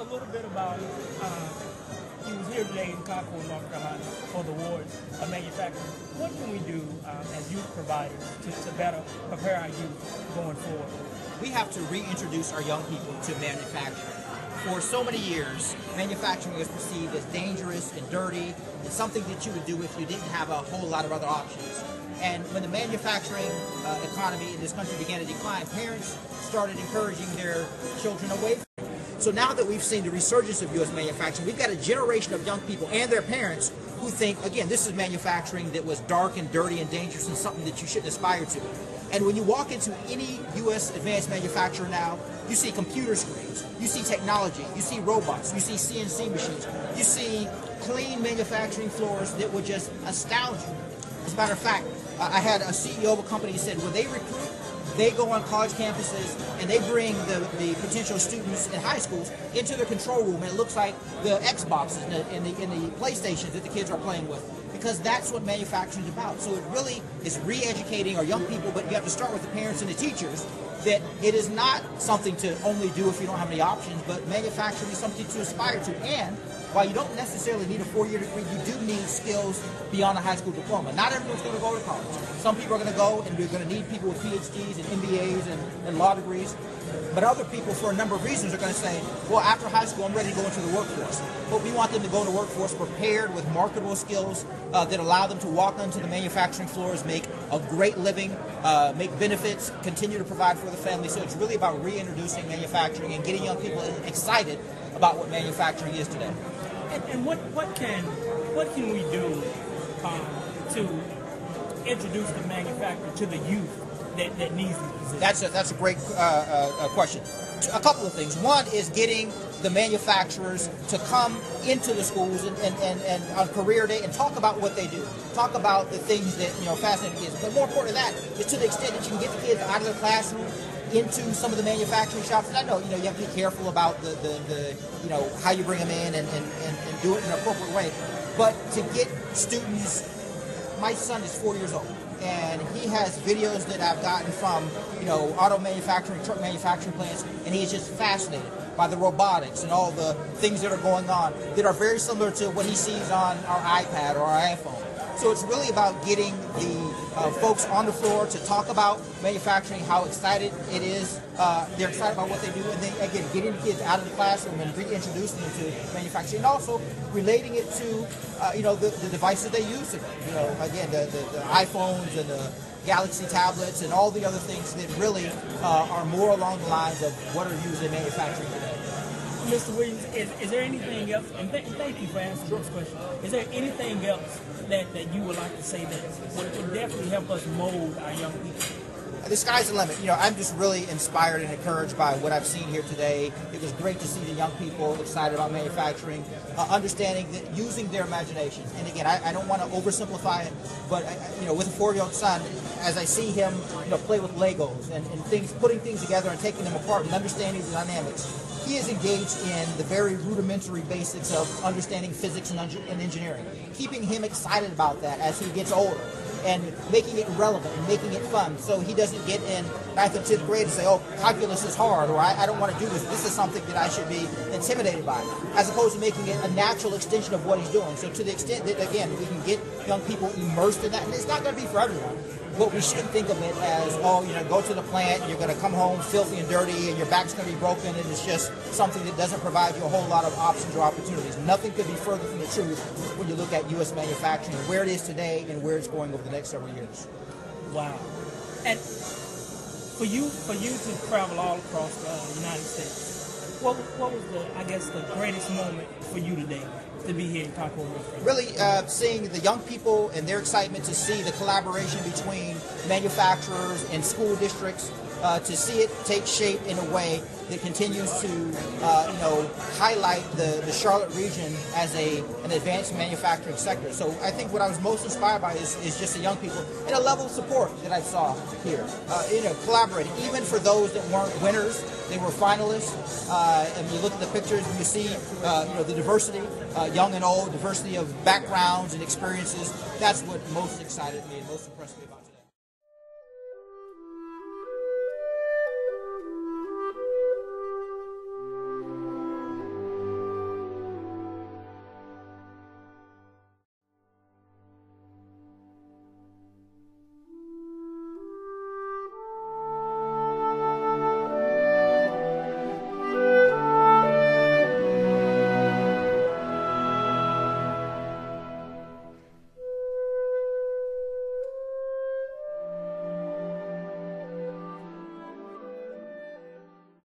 us a little bit about, he was here today in Concord, North Carolina for the awards of manufacturing. What can we do as youth providers to better prepare our youth going forward? We have to reintroduce our young people to manufacturing. For so many years, manufacturing is perceived as dangerous and dirty and something that you would do if you didn't have a whole lot of other options. And when the manufacturing economy in this country began to decline, parents started encouraging their children away from it. So now that we've seen the resurgence of U.S. manufacturing, we've got a generation of young people and their parents who think, again, this is manufacturing that was dark and dirty and dangerous and something that you shouldn't aspire to. And when you walk into any U.S. advanced manufacturer now, you see computer screens, you see technology, you see robots, you see CNC machines, you see clean manufacturing floors that would just astound you. As a matter of fact, I had a CEO of a company who said when they recruit, they go on college campuses and they bring the potential students in high schools into their control room, and it looks like the Xboxes and the PlayStations that the kids are playing with, because that's what manufacturing is about. So it really is re-educating our young people, but you have to start with the parents and the teachers, that it is not something to only do if you don't have any options, but manufacturing is something to aspire to. And while you don't necessarily need a 4-year degree, you do need skills beyond a high school diploma. Not everyone's going to go to college. Some people are going to go, and we're going to need people with PhDs and MBAs and law degrees. But other people, for a number of reasons, are going to say, well, after high school, I'm ready to go into the workforce. But we want them to go into the workforce prepared with marketable skills that allow them to walk onto the manufacturing floors, make a great living, make benefits, continue to provide for the family. So it's really about reintroducing manufacturing and getting young people excited about what manufacturing is today. And what can we do to introduce the manufacturer to the youth that needs these positions? That's a great question. A couple of things. One is getting the manufacturers to come into the schools and on career day and talk about what they do. Talk about the things that fascinate kids. But more important than that is to the extent that you can get the kids out of the classroom into some of the manufacturing shops. And I know you have to be careful about the how you bring them in and do it in an appropriate way. But to get students, my son is 4 years old, and he has videos that I've gotten from auto manufacturing, truck manufacturing plants, and he's just fascinated by the robotics and all the things that are going on that are very similar to what he sees on our iPad or our iPhone. So it's really about getting the folks on the floor to talk about manufacturing, how excited it is. They're excited about what they do, and then again, getting the kids out of the classroom and reintroducing them to manufacturing, and also relating it to the devices they use today. Again, the iPhones and the Galaxy tablets and all the other things that really are more along the lines of what are used in manufacturing today. Mr. Williams, is there anything else, and thank you for answering this question, is there anything else that you would like to say that would definitely help us mold our young people? The sky's the limit. I'm just really inspired and encouraged by what I've seen here today. It was great to see the young people excited about manufacturing, understanding that using their imagination. And again, I don't want to oversimplify it, but with a 4-year-old son, as I see him play with Legos and things, putting things together and taking them apart and understanding the dynamics, he is engaged in the very rudimentary basics of understanding physics and engineering. Keeping him excited about that as he gets older, and making it relevant and making it fun, so he doesn't get in 9th and 10th grade and say, oh, calculus is hard, or I don't want to do this. This is something that I should be intimidated by, as opposed to making it a natural extension of what he's doing. So to the extent that, again, we can get young people immersed in that, and it's not going to be for everyone, but we shouldn't think of it as, go to the plant, you're going to come home filthy and dirty, and your back's going to be broken, and it's just something that doesn't provide you a whole lot of options or opportunities. Nothing could be further from the truth when you look at U.S. manufacturing, where it is today and where it's going over the next several years. Wow. And for you to travel all across the United States, what was the greatest moment for you today to be here in Concord, North Carolina? Really seeing the young people and their excitement to see the collaboration between manufacturers and school districts, to see it take shape in a way that continues to highlight the Charlotte region as an advanced manufacturing sector. So I think what I was most inspired by is just the young people and a level of support that I saw here. Collaborating, even for those that weren't winners, they were finalists. And you look at the pictures and you see the diversity, young and old, diversity of backgrounds and experiences. That's what most excited me and most impressed me about today.